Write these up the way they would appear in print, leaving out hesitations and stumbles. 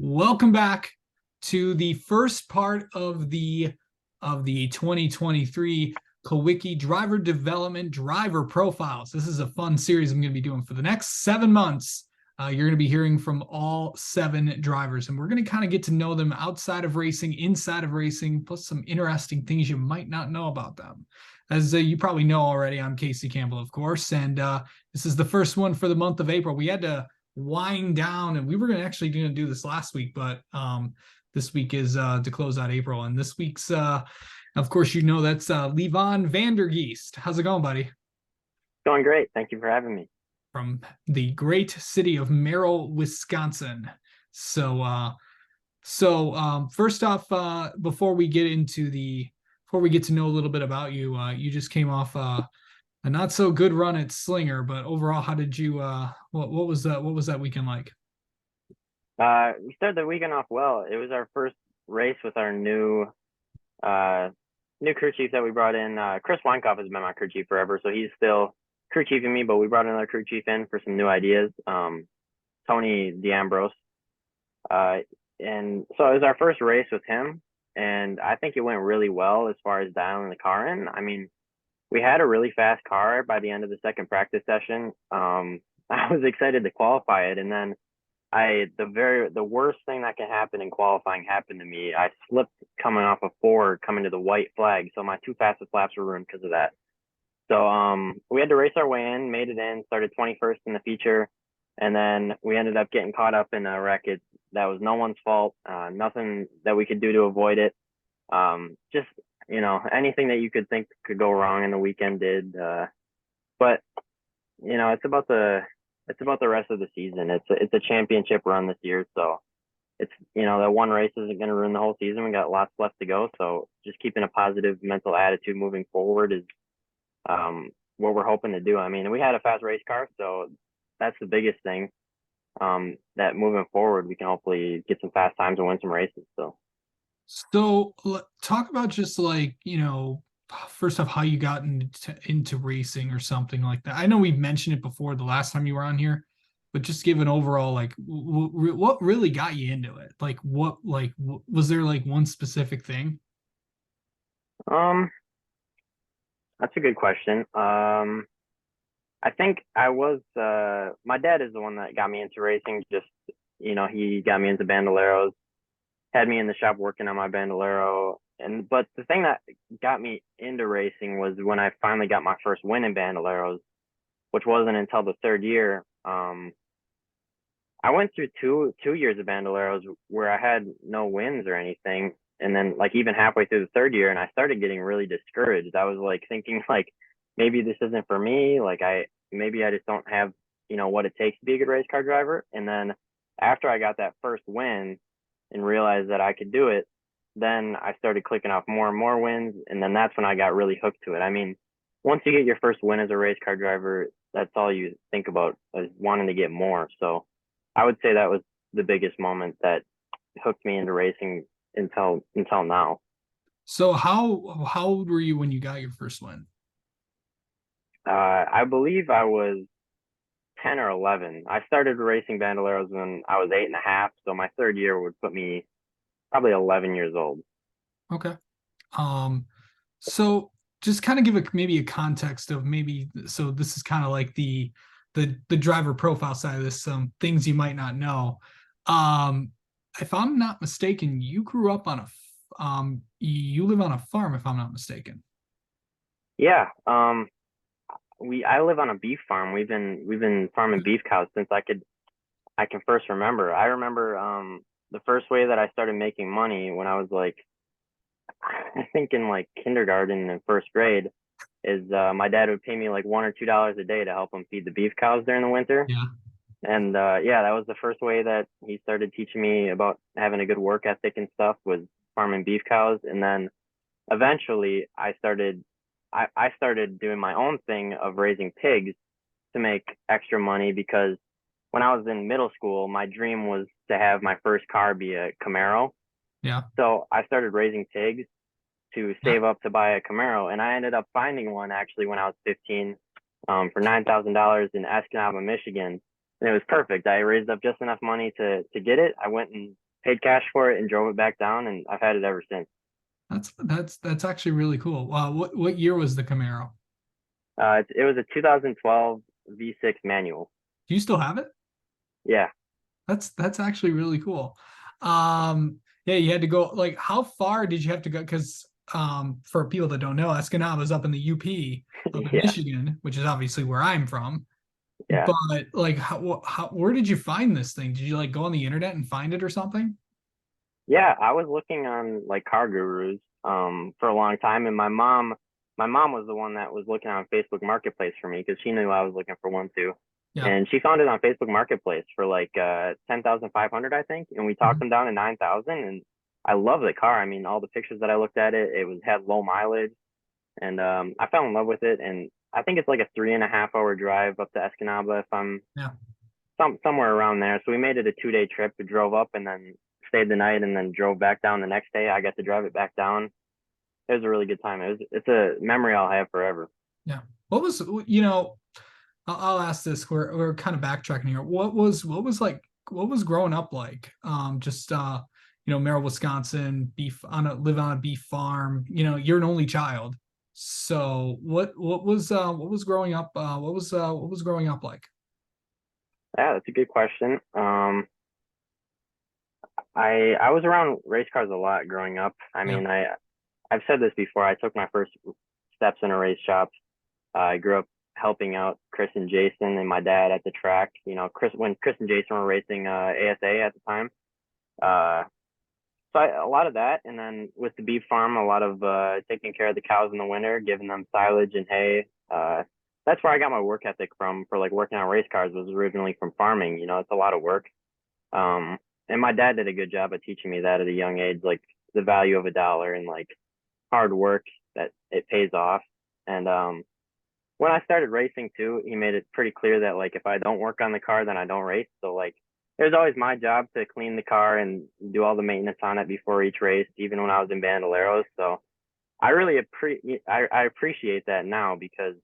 Welcome back to the first part of the 2023 Kawiki Driver Development Driver Profiles. This is a fun series I'm going to be doing for the next 7 months. You're going to be hearing from all 7 drivers, and we're going to kind of get to know them outside of racing, inside of racing, plus some interesting things you might not know about them. As you probably know already, I'm Casey Campbell, of course, and this is the first one for the month of April. We had to wind down, and we were actually going to do this last week, but this week is to close out April, and this week's of course that's Levon Geest. How's it going, buddy? Going great. Thank you for having me. From the great city of Merrill, Wisconsin. So first off, before we get to know a little bit about you, you just came off a not so good run at Slinger, but overall, how did you what was that weekend like? We started the weekend off well. It was our first race with our new crew chief that we brought in. Chris Weinkoff has been my crew chief forever, so he's still crew chiefing me, but we brought another crew chief in for some new ideas. Tony D'Ambrose. And so it was our first race with him, and I think it went really well as far as dialing the car in. I mean, we had a really fast car by the end of the second practice session. I was excited to qualify it, and then the worst thing that can happen in qualifying happened to me. I slipped coming off a four coming to the white flag, so my 2 fastest laps were ruined because of that. So we had to race our way in, made it in, started 21st in the feature, and then we ended up getting caught up in a wreck. That was no one's fault. Nothing that we could do to avoid it. Just anything that you could think could go wrong in the weekend did. But it's about the rest of the season. It's a championship run this year, so it's that one race isn't going to ruin the whole season. We got lots left to go, so just keeping a positive mental attitude moving forward is what we're hoping to do. I mean, we had a fast race car, so that's the biggest thing. That moving forward, we can hopefully get some fast times and win some races. So talk about just like, first off, how you got into racing or something like that. I know we've mentioned it before the last time you were on here, but just give an overall, like, what really got you into it? Was there like one specific thing? Um, that's a good question. I think I was my dad is the one that got me into racing. Just he got me into bandoleros, had me in the shop working on my bandolero. But the thing that got me into racing was when I finally got my first win in bandoleros, which wasn't until the third year. I went through two years of bandoleros where I had no wins or anything, and then like even halfway through the third year, and I started getting really discouraged. I was like thinking like maybe this isn't for me. Like maybe I just don't have what it takes to be a good race car driver. And then after I got that first win and realized that I could do it, then I started clicking off more and more wins, and then that's when I got really hooked to it. I mean, once you get your first win as a race car driver, that's all you think about is wanting to get more. So I would say that was the biggest moment that hooked me into racing until now. So how old were you when you got your first win? I believe I was 10 or 11. I started racing bandoleros when I was 8.5, so my third year would put me probably 11 years old. Okay. Um, so just kind of give maybe a context of maybe, so this is kind of like the driver profile side of this, some things you might not know. Um, if I'm not mistaken, you grew up on you live on a farm, if I'm not mistaken. Yeah, I live on a beef farm. We've been farming beef cows since I can first remember. I remember the first way that I started making money when I was like I think in like kindergarten and first grade is my dad would pay me like $1 or $2 a day to help him feed the beef cows during the winter. Yeah. And yeah, that was the first way that he started teaching me about having a good work ethic and stuff, was farming beef cows. And then eventually I started doing my own thing of raising pigs to make extra money, because when I was in middle school, my dream was to have my first car be a Camaro. Yeah. So I started raising pigs to Yeah. save up to buy a Camaro, and I ended up finding one actually when I was 15, for $9,000 in Escanaba, Michigan, and it was perfect. I raised up just enough money to get it. I went and paid cash for it and drove it back down, and I've had it ever since. That's actually really cool. What year was the Camaro? It was a 2012 V6 manual. Do you still have it? Yeah, That's actually really cool. Yeah, you had to go, like, how far did you have to go? Because for people that don't know, Escanaba is up in the UP, up in yeah, Michigan, which is obviously where I'm from. yeah. But like, where did you find this thing? Did you like go on the internet and find it or something? Yeah, I was looking on like car gurus for a long time, and my mom was the one that was looking on Facebook Marketplace for me because she knew I was looking for one too. Yeah. And she found it on Facebook Marketplace for like 10,500, I think, and we talked Mhm. them down to 9,000. And I love the car. I mean, all the pictures that I looked at it, it was had low mileage, and I fell in love with it. And I think it's like a 3.5 hour drive up to Escanaba if I'm Yeah. somewhere around there. So we made it a 2 day trip. We drove up and then stayed the night and then drove back down the next day. I got to drive it back down. It was a really good time. It's a memory I'll have forever. Yeah. What was, you know, I'll ask this. We're kind of backtracking here. What was growing up like? Just Merrill, Wisconsin, live on a beef farm. You're an only child. So what was growing up what was growing up like? Yeah, that's a good question. I was around race cars a lot growing up. I Yeah. mean, I've said this before. I took my first steps in a race shop. I grew up helping out Chris and Jason and my dad at the track. Chris and Jason were racing ASA at the time. Uh, a lot of that, and then with the beef farm, a lot of taking care of the cows in the winter, giving them silage and hay. That's where I got my work ethic from for like working on race cars. Was originally from farming. It's a lot of work. Um, and my dad did a good job of teaching me that at a young age, like the value of a dollar and like hard work that it pays off. And when I started racing too, he made it pretty clear that like if I don't work on the car, then I don't race. So like it was always my job to clean the car and do all the maintenance on it before each race, even when I was in Bandoleros. So I appreciate that now because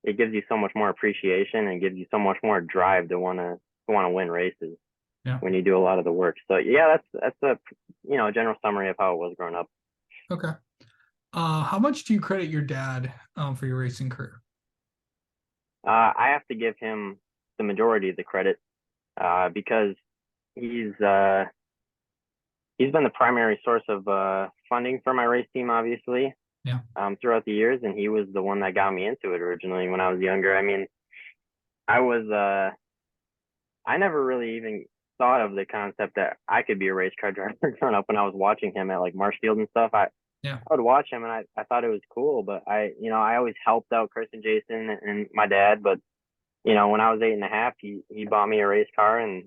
it gives you so much more appreciation and gives you so much more drive to want to win races Yeah. when you do a lot of the work. So yeah, that's a general summary of how it was growing up. Okay. How much do you credit your dad for your racing career? I have to give him the majority of the credit because he's uh, he's been the primary source of funding for my race team, obviously, Yeah. throughout the years, and he was the one that got me into it originally when I was younger. I mean, I was I never really even thought of the concept that I could be a race car driver growing up when I was watching him at like Marshfield and stuff. Yeah. I would watch him and I thought it was cool, but I always helped out Chris and Jason and my dad. But when I was 8.5, he bought me a race car and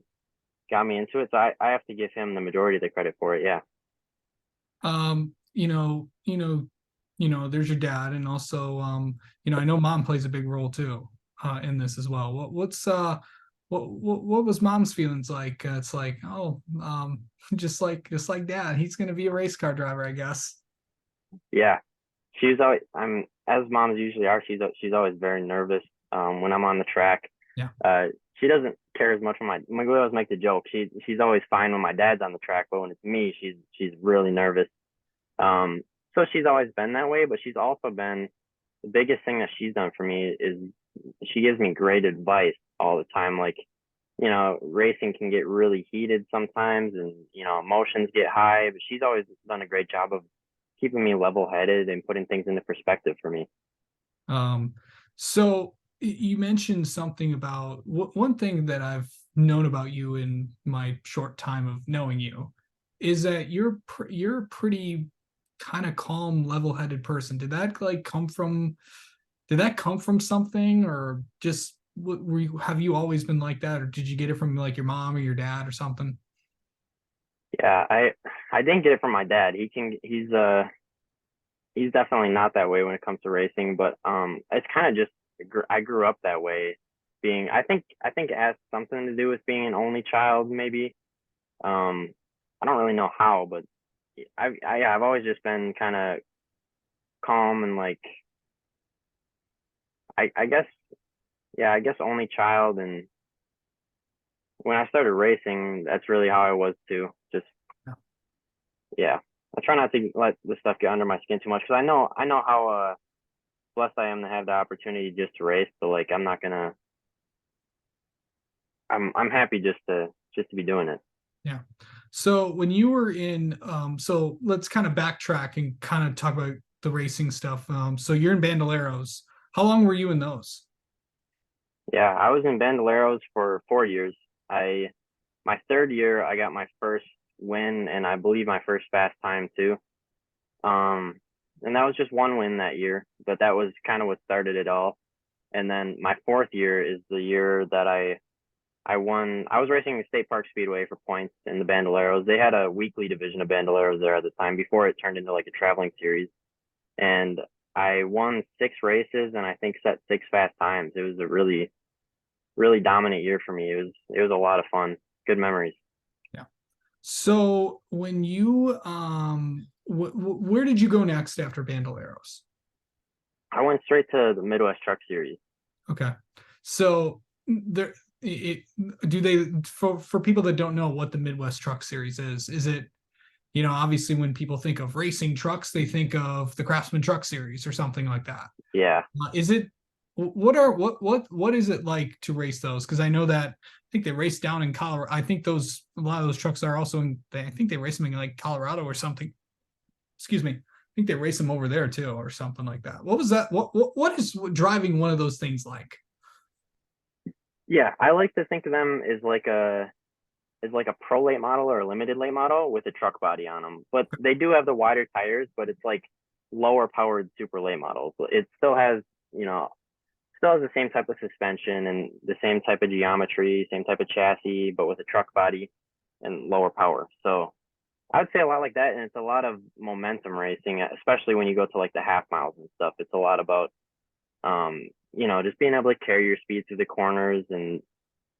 got me into it. So I have to give him the majority of the credit for it. Yeah. um there's your dad, and also I know mom plays a big role too in this as well. What was mom's feelings like? It's like, oh, just like dad, he's gonna be a race car driver, I guess. Yeah. She's always, as moms usually are, she's always very nervous when I'm on the track. Yeah. Uh, she doesn't care as much when we always make the joke. She's always fine when my dad's on the track, but when it's me, she's really nervous. So she's always been that way, but she's also been the biggest thing that she's done for me is she gives me great advice all the time. Like, racing can get really heated sometimes and, emotions get high, but she's always done a great job of keeping me level headed and putting things into perspective for me. So you mentioned something about one thing that I've known about you in my short time of knowing you is that you're a pretty kind of calm, level-headed person. Did that come from something, or just have you always been like that, or did you get it from like your mom or your dad or something? Yeah, I didn't get it from my dad. He's definitely not that way when it comes to racing, but it's kind of just I grew up that way. I think it has something to do with being an only child, maybe. Um, I don't really know how, but I've always just been kind of calm and like I guess, yeah, I guess only child, and when I started racing, that's really how I was too. Just Yeah. yeah, I try not to let the stuff get under my skin too much because I know how blessed I am to have the opportunity just to race. So like I'm not gonna. I'm happy just to be doing it. Yeah. So when you were in, so let's kind of backtrack and kind of talk about the racing stuff. So you're in Bandoleros. How long were you in those? Yeah, I was in Bandoleros for 4 years. I My third year I got my first win and I believe my first fast time too. Um, and that was just one win that year, but that was kind of what started it all. And then my fourth year is the year that I won. I was racing the State Park Speedway for points in the Bandoleros. They had a weekly division of Bandoleros there at the time before it turned into like a traveling series. And I won 6 races and I think set 6 fast times. It was a really dominant year for me. It was a lot of fun. Good memories. Yeah. So when you, where did you go next after Bandoleros? I went straight to the Midwest Truck Series. Okay. So there, do they, for people that don't know what the Midwest Truck Series is it, obviously when people think of racing trucks, they think of the Craftsman Truck Series or something like that. Yeah. Is it, what is it like to race those? Because I know that I think they race down in Colorado. I think a lot of those trucks are also I think they race them in like Colorado or something. Excuse me. I think they race them over there too or something like that. What was that? What is driving one of those things like? Yeah, I like to think of them as like a pro late model or a limited late model with a truck body on them. But they do have the wider tires, but it's like lower powered super late models. It you know, still has the same type of suspension and the same type of geometry, same type of chassis, but with a truck body and lower power. So I would say a lot like that, and it's a lot of momentum racing, especially when you go to like the half miles and stuff. It's a lot about just being able to carry your speed through the corners and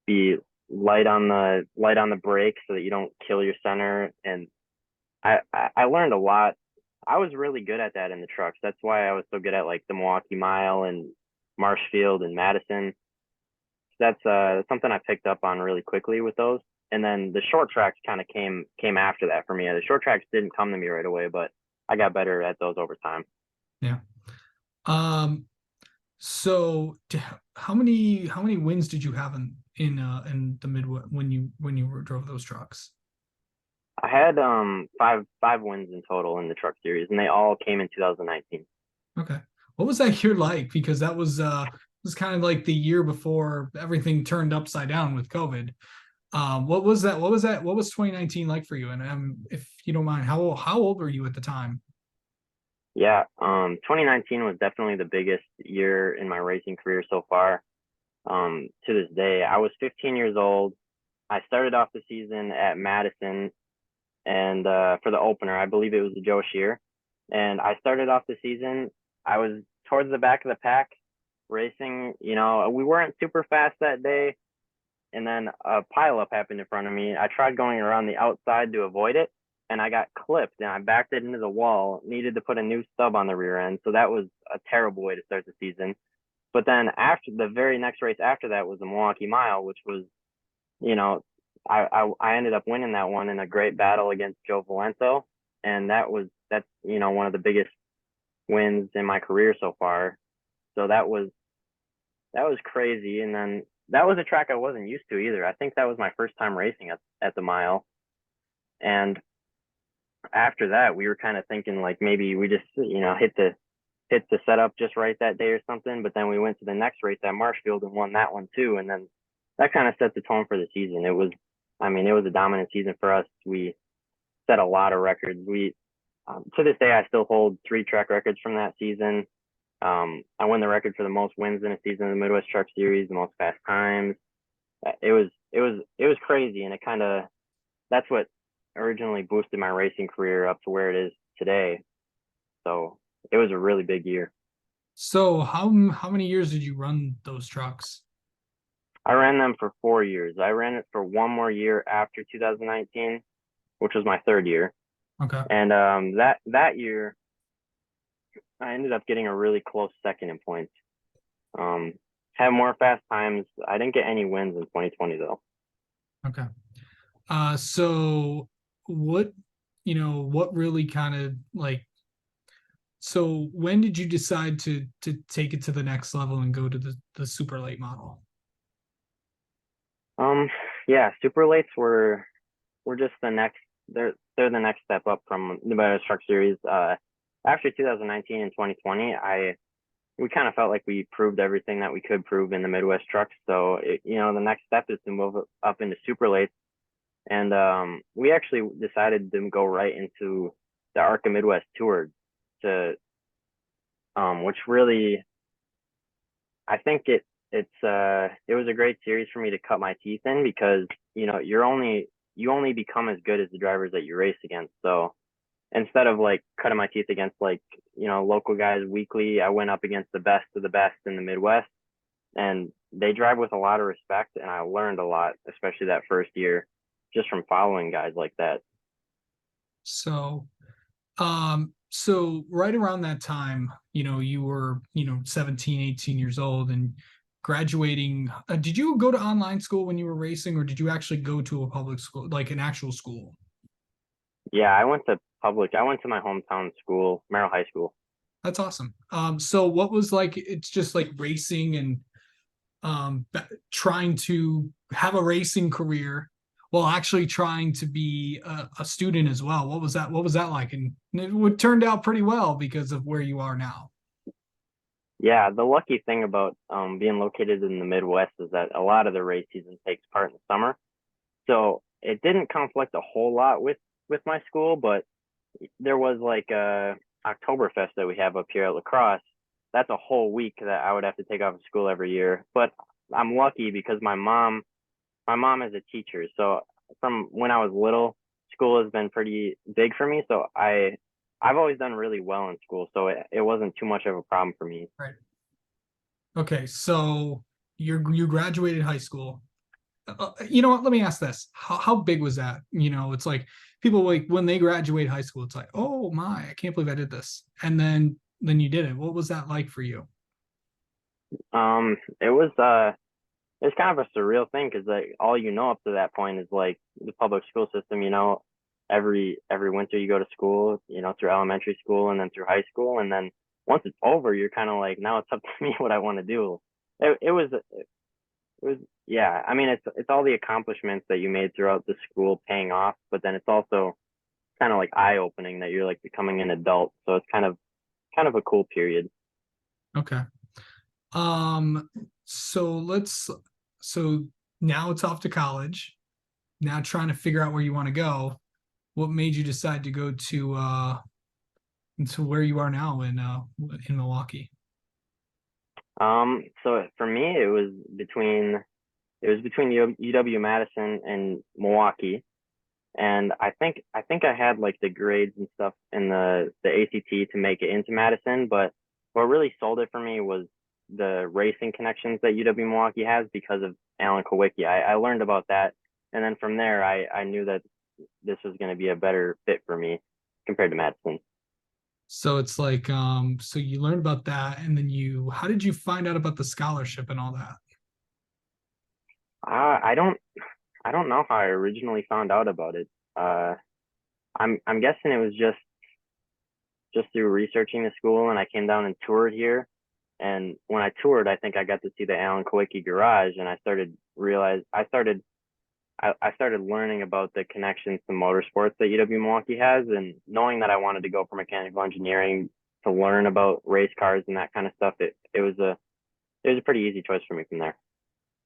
be light on the brake so that you don't kill your center. And I learned a lot. I was really good at that in the trucks. That's why I was so good at like the Milwaukee Mile and Marshfield and Madison. That's something I picked up on really quickly with those. And then the short tracks kind of came after that for me. The short tracks didn't come to me right away, but I got better at those over time. Yeah. Um. So how many wins did you have in the Midwest when you drove those trucks? I had five wins in total in the truck series, and they all came in 2019. Okay. What was that year like? Because that was kind of like the year before everything turned upside down with COVID. What was that? What was that? What was 2019 like for you? And if you don't mind, how old were you at the time? Yeah, 2019 was definitely the biggest year in my racing career so far. To this day, I was 15 years old. I started off the season at Madison, and for the opener, I believe it was the Joe Shear. And I started off the season. I was towards the back of the pack, racing. We weren't super fast that day, and then a pileup happened in front of me. I tried going around the outside to avoid it, and I got clipped, and I backed it into the wall. Needed to put a new stub on the rear end, so that was a terrible way to start the season. But then after the very next race after that was the Milwaukee Mile, which was, you know, I ended up winning that one in a great battle against Joe Valento, and that's one of the biggest wins in my career so far. So that was crazy. And then that was a track I wasn't used to either. I think that was my first time racing at the mile. And after that, we were kind of thinking like maybe we just, hit the setup just right that day or something. But then we went to the next race at Marshfield and won that one too. And then that kind of set the tone for the season. It was a dominant season for us. We set a lot of records. To this day, I still hold 3 track records from that season. I won the record for the most wins in a season in the Midwest Truck Series, the most fast times. It was crazy, and that's what originally boosted my racing career up to where it is today. So it was a really big year. So how many years did you run those trucks? I ran them for 4 years. I ran it for one more year after 2019, which was my third year. Okay. And that year, I ended up getting a really close second in points. Um, had more fast times. I didn't get any wins in 2020 though. Okay. So what, what really kind of like, so when did you decide to take it to the next level and go to the super late model? Um, yeah, super lates were just the next. They're the next step up from the Better Truck Series. After 2019 and 2020, we kind of felt like we proved everything that we could prove in the Midwest trucks. So the next step is to move up into super lates, and we actually decided to go right into the ARCA Midwest Tour to which really I think it was a great series for me to cut my teeth in because you only become as good as the drivers that you race against. So instead of like cutting my teeth against like local guys weekly, I went up against the best of the best in the Midwest, and they drive with a lot of respect, and I learned a lot, especially that first year, just from following guys like that. So, so right around that time, you were, 17, 18 years old and graduating. Did you go to online school when you were racing, or did you actually go to a public school, like an actual school? Yeah, I went to public. I went to my hometown school, Merrill High School. That's awesome. So what was like, it's just like racing and trying to have a racing career while actually trying to be a student as well. What was that like? And it turned out pretty well because of where you are now. Yeah, the lucky thing about being located in the Midwest is that a lot of the race season takes part in the summer. So it didn't conflict a whole lot with my school, but there was like a Oktoberfest that we have up here at Lacrosse. That's a whole week that I would have to take off of school every year. But I'm lucky because my mom is a teacher. So from when I was little, school has been pretty big for me. So I've always done really well in school. So it wasn't too much of a problem for me. Right. Okay, so you graduated high school. You know what? Let me ask this: how big was that? It's like people like when they graduate high school, it's like, oh my, I can't believe I did this, and then you did it. What was that like for you? Um, it was uh it's kind of a surreal thing because like all you know up to that point is like the public school system. Every winter you go to school, through elementary school and then through high school, and then once it's over, you're kind of like now it's up to me what I want to do. It was yeah. I mean it's all the accomplishments that you made throughout the school paying off, but then it's also kind of like eye opening that you're like becoming an adult. So it's kind of a cool period. Okay. Um, so so now it's off to college. Now trying to figure out where you want to go. What made you decide to go to where you are now in Milwaukee? So for me, it was between UW Madison and Milwaukee, and I think I had like the grades and stuff in the ACT to make it into Madison, but what really sold it for me was the racing connections that UW Milwaukee has because of Alan Kowicki. I learned about that, and then from there, I knew that this was going to be a better fit for me compared to Madison. So it's like so you learned about that and then how did you find out about the scholarship and all that? I don't know how I originally found out about it. Uh, I'm guessing it was just through researching the school, and I came down and toured here. And when I toured, I think I got to see the Alan Kowicki garage, and I started learning about the connections to motorsports that UW Milwaukee has, and knowing that I wanted to go for mechanical engineering to learn about race cars and that kind of stuff. It was a pretty easy choice for me from there.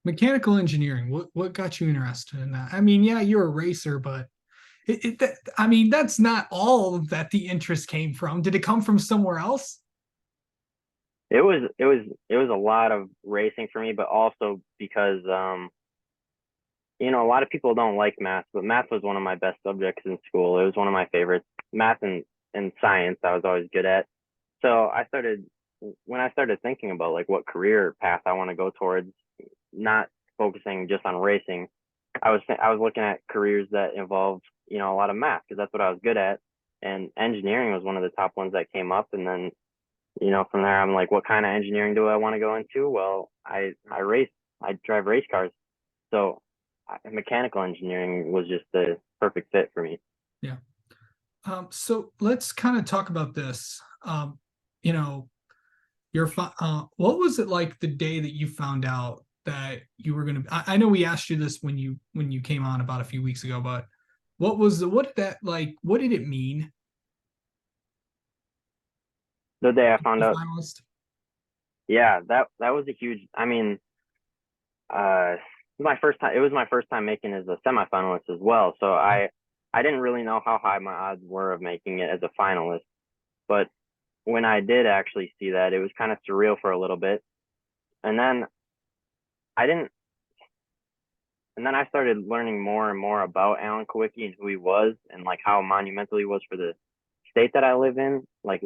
Mechanical engineering. What got you interested in that? I mean, yeah, you're a racer, but I mean, that's not all that the interest came from. Did it come from somewhere else? It was a lot of racing for me, but also because a lot of people don't like math, but math was one of my best subjects in school. It was one of my favorites. Math and science I was always good at. So when I started thinking about like what career path I want to go towards, not focusing just on racing, I was looking at careers that involved, a lot of math because that's what I was good at. And engineering was one of the top ones that came up. And then, from there I'm like, what kind of engineering do I want to go into? Well, I drive race cars. So mechanical engineering was just the perfect fit for me. Yeah. So let's kind of talk about this. You know, what was it like the day that you found out that you were gonna? I know we asked you this when you came on about a few weeks ago, but what did that like? What did it mean? The day I The found out, finalist. yeah, that was a huge. I mean, my first time. It was my first time making as a semifinalist as well. So I didn't really know how high my odds were of making it as a finalist. But when I did actually see that, it was kind of surreal for a little bit. And then I didn't. And then I started learning more and more about Alan Kowicki and who he was, and like how monumental he was for the state that I live in. Like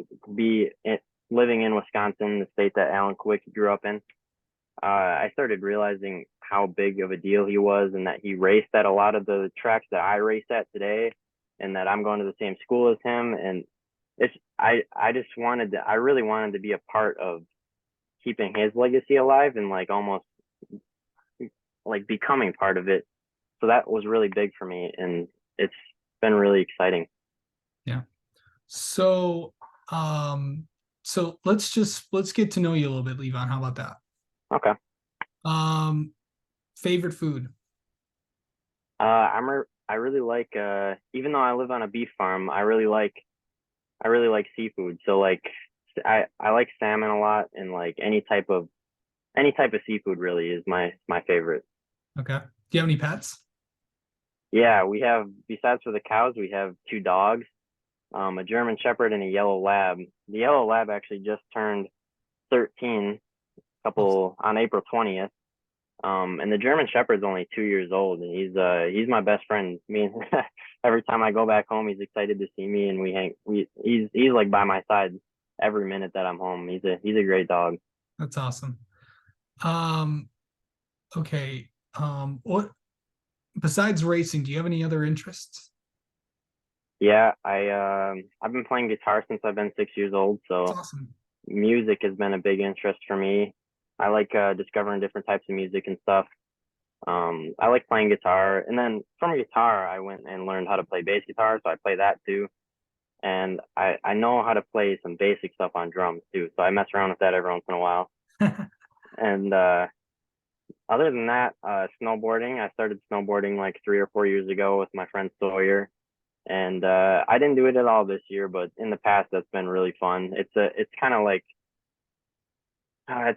living in Wisconsin, the state that Alan Kowicki grew up in. I started realizing how big of a deal he was, and that he raced at a lot of the tracks that I race at today, and that I'm going to the same school as him. And I really wanted to be a part of keeping his legacy alive, and like almost like becoming part of it. So that was really big for me, and it's been really exciting. Yeah. So, so let's get to know you a little bit, Levon. How about that? Okay. Um, favorite food? I really like even though I live on a beef farm, I really like seafood. So like I like salmon a lot, and like any type of seafood really is my favorite. Okay. Do you have any pets? Yeah, we have, besides for the cows, we have two dogs, a German Shepherd and a yellow lab. The yellow lab actually just turned 13 couple on April 20th. And the German Shepherd's only 2 years old, and he's my best friend. Me and every time I go back home, he's excited to see me, and we hang. He's like by my side every minute that I'm home. He's a great dog. That's awesome. Um, okay. What besides racing, do you have any other interests? Yeah, I've been playing guitar since I've been 6 years old, That's so awesome. music has been a big interest for me. I like discovering different types of music and stuff. I like playing guitar, and then from guitar, I went and learned how to play bass guitar, so I play that too. And I know how to play some basic stuff on drums too, so I mess around with that every once in a while. And other than that, snowboarding. I started snowboarding like 3 or 4 years ago with my friend Sawyer, and I didn't do it at all this year, but in the past that's been really fun. It's kind of like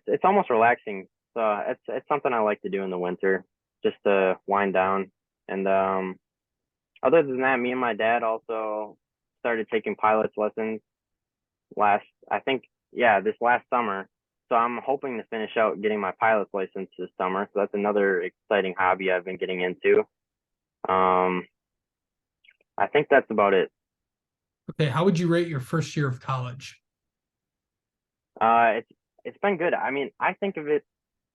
it's almost relaxing. So it's something I like to do in the winter, just to wind down. And other than that, me and my dad also started taking pilot's lessons last, I think, yeah, this last summer. So I'm hoping to finish out getting my pilot's license this summer. So that's another exciting hobby I've been getting into. Um, I think that's about it. Okay. How would you rate your first year of college? It's been good. I mean, I think of it.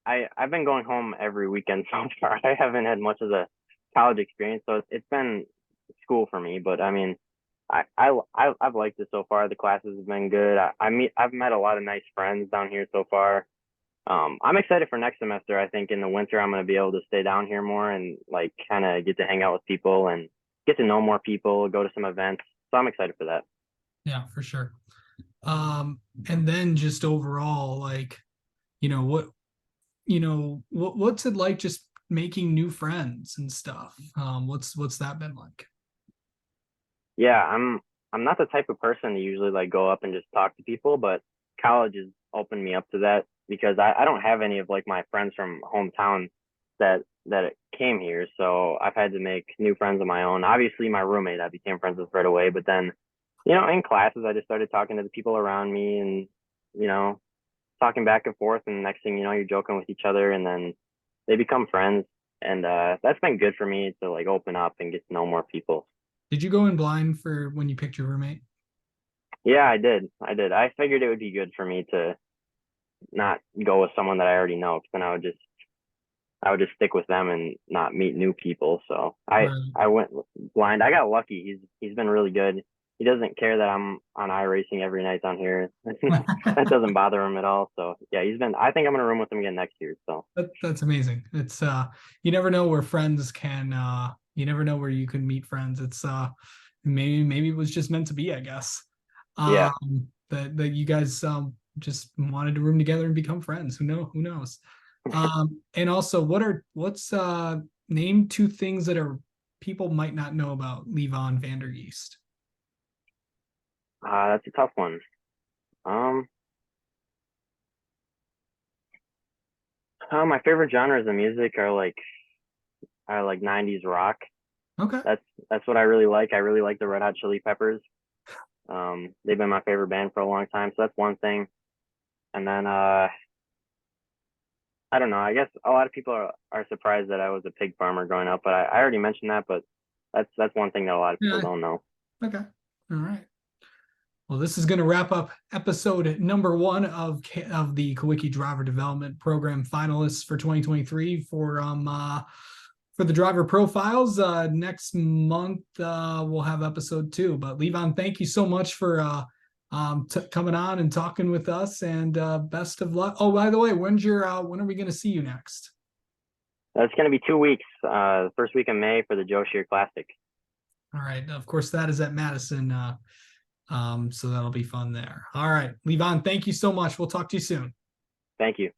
I've been going home every weekend so far. I haven't had much of a college experience, so it's been school for me. But I mean, I've liked it so far. The classes have been good. I've met a lot of nice friends down here so far. I'm excited for next semester. I think in the winter I'm gonna be able to stay down here more, and like kind of get to hang out with people and get to know more people, go to some events. So I'm excited for that. Yeah, for sure. And then just overall, like, you know, what's it like just making new friends and stuff? What's that been like? Yeah, I'm not the type of person to usually like go up and just talk to people, but college has opened me up to that, because I don't have any of like my friends from hometown that came here. So I've had to make new friends of my own. Obviously my roommate I became friends with right away, but then, in classes I just started talking to the people around me, and, you know, talking back and forth, and next thing you know, you're joking with each other, and then they become friends. And that's been good for me to like open up and get to know more people. Did you go in blind for when you picked your roommate? Yeah, I did. I did. I figured it would be good for me to not go with someone that I already know, because then I would just stick with them and not meet new people. So Right. I went blind. I got lucky. He's been really good. he doesn't care that I'm on iRacing every night down here. That doesn't bother him at all. So yeah, he's been. I think I'm gonna room with him again next year. So That's amazing. It's you never know where friends can you never know where you can meet friends. It's maybe it was just meant to be, I guess. yeah, That you guys just wanted to room together and become friends. Who knows? And also what's name two things that are people might not know about Levon Vander Geest. that's a tough one. Um, my favorite genres of music are like 90s rock. Okay. That's what I really like. I really like the Red Hot Chili Peppers. They've been my favorite band for a long time, so that's one thing. And then I don't know. I guess a lot of people are surprised that I was a pig farmer growing up, but I already mentioned that. But that's one thing that a lot of people Yeah. don't know. Okay. All right. Well, this is going to wrap up episode number 1 of the Kawiki Driver Development Program finalists for 2023 for the driver profiles. Next month we'll have episode 2. But Levon, thank you so much for coming on and talking with us, and best of luck. Oh, by the way, when are we going to see you next? That's going to be 2 weeks. First week of May for the Joe Shear Classic. All right. Of course, that is at Madison. So that'll be fun there. All right, Levon, thank you so much. We'll talk to you soon. Thank you.